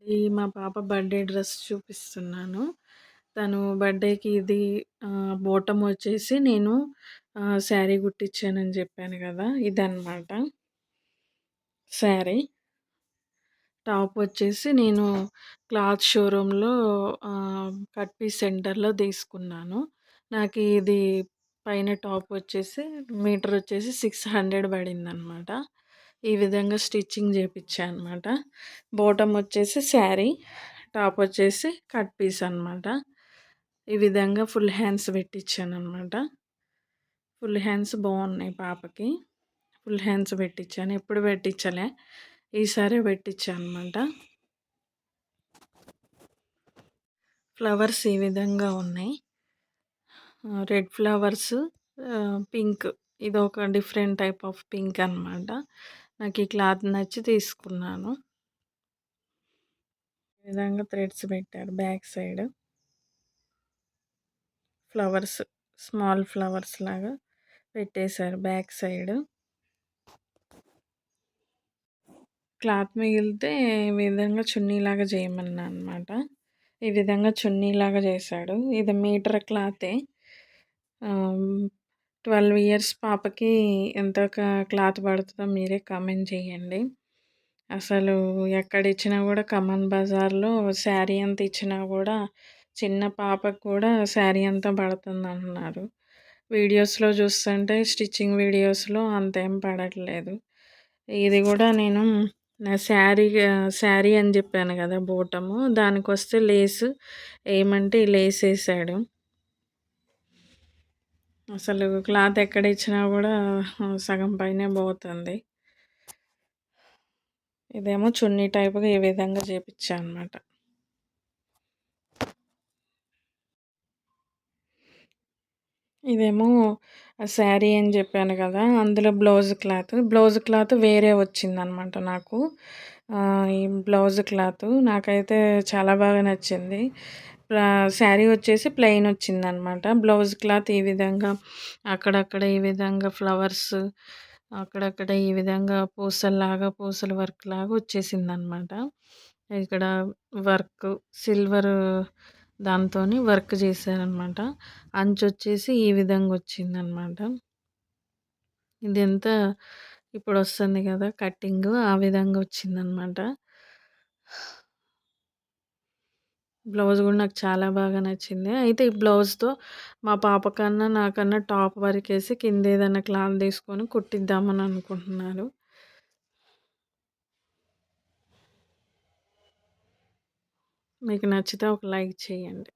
ఈ మా పాప బర్త్‌డే డ్రెస్ చూపిస్తున్నాను. తను బర్త్‌డేకి ఇది బోటమ్ వచ్చేసి నేను శారీ కుట్టించానని చెప్పాను గదా! ఇదనమాట శారీ. టాప్ వచ్చేసి నేను క్లాత్ షోరూమ్‌లో కట్ పీస్ సెంటర్‌లో తీసుకున్నాను. నాకు ఇది పైన టాప్ వచ్చేసి మీటర్ వచ్చేసి 600 పడిందనమాట. ఈ విధంగా స్టిచ్చింగ్ చేపిచ్చా అనమాట. బాటమ్ వచ్చేసి శారీ, టాప్ వచ్చేసి కట్ పీస్ అనమాట. ఈ విధంగా ఫుల్ హ్యాండ్స్ పెట్టించాననమాట. ఫుల్ హ్యాండ్స్ బాగున్నాయి పాపకి. ఫుల్ హ్యాండ్స్ పెట్టించాను. ఎప్పుడు పెట్టించలే. ఈసారే పెట్టించా అనమాట. ఫ్లవర్స్ ఈ విధంగా ఉన్నాయి. Red flowers, pink. ఇదొక డిఫరెంట్ టైప్ ఆఫ్ పింక్ అనమాట. నాకు ఈ క్లాత్ నచ్చి తీసుకున్నాను. ఈ విధంగా థ్రెడ్స్ పెట్టారు back side. Flowers, small flowers లాగా పెట్టేశారు బ్యాక్ సైడ్. క్లాత్ మిగిలితే ఈ విధంగా చున్నీలాగా చేయమన్నా అనమాట. ఈ విధంగా చున్నీలాగా చేశాడు. ఇది మీటర్ క్లాతే. 12 ఇయర్స్ పాపకి ఎంత క్లాత్ పడుతుందో మీరే కామెంట్ చేయండి. అసలు ఎక్కడిచ్చినా కూడా ఖమ్మం బజార్‌లో శారీ ఎంత ఇచ్చినా కూడా చిన్న పాపకు కూడా శారీ అంతా పడుతుందంటున్నారు. వీడియోస్‌లో చూస్తుంటే స్టిచ్చింగ్ వీడియోస్‌లో అంతేం పడట్లేదు. ఇది కూడా నేను నా శారీ అని చెప్పాను కదా! బోటము దానికొస్తే లేస్ ఏయమంటే ఈ లేస్ ఏసాడు. అసలు క్లాత్ ఎక్కడ ఇచ్చినా కూడా సగం పైనే పోతుంది. ఇదేమో చున్నీ టైప్‌గా ఈ విధంగా చేపిచ్చా అనమాట. ఇదేమో శారీ అని చెప్పాను కదా! అందులో బ్లౌజ్ క్లాత్ వేరే వచ్చిందనమాట నాకు. ఈ బ్లౌజ్ క్లాత్ నాకైతే చాలా బాగా నచ్చింది. శారీ వచ్చేసి ప్లెయిన్ వచ్చిందనమాట. బ్లౌజ్ క్లాత్ ఈ విధంగా అక్కడక్కడ ఈ విధంగా ఫ్లవర్స్, అక్కడక్కడ ఈ విధంగా పూసల వర్క్ లాగా వచ్చేసిందనమాట. ఇక్కడ వర్క్ సిల్వర్ దాంతోని వర్క్ చేశారనమాట. అంచొచ్చేసి ఈ విధంగా వచ్చిందనమాట. ఇదంతా ఇప్పుడొస్తుంది గదా! కటింగు ఆ విధంగా వచ్చిందనమాట. బ్లౌజ్ గూడా నాకు చాలా బాగా నచ్చింది. అయితే ఈ బ్లౌజ్‌తో మా పాప కన్నా, నాకన్నా టాప్ వరకేసి కిందేదన్నా క్లాత్ తీసుకొని కుట్టిద్దామని అనుకుంటున్నాను. మీకు నచ్చితే ఒక లైక్ చేయండి.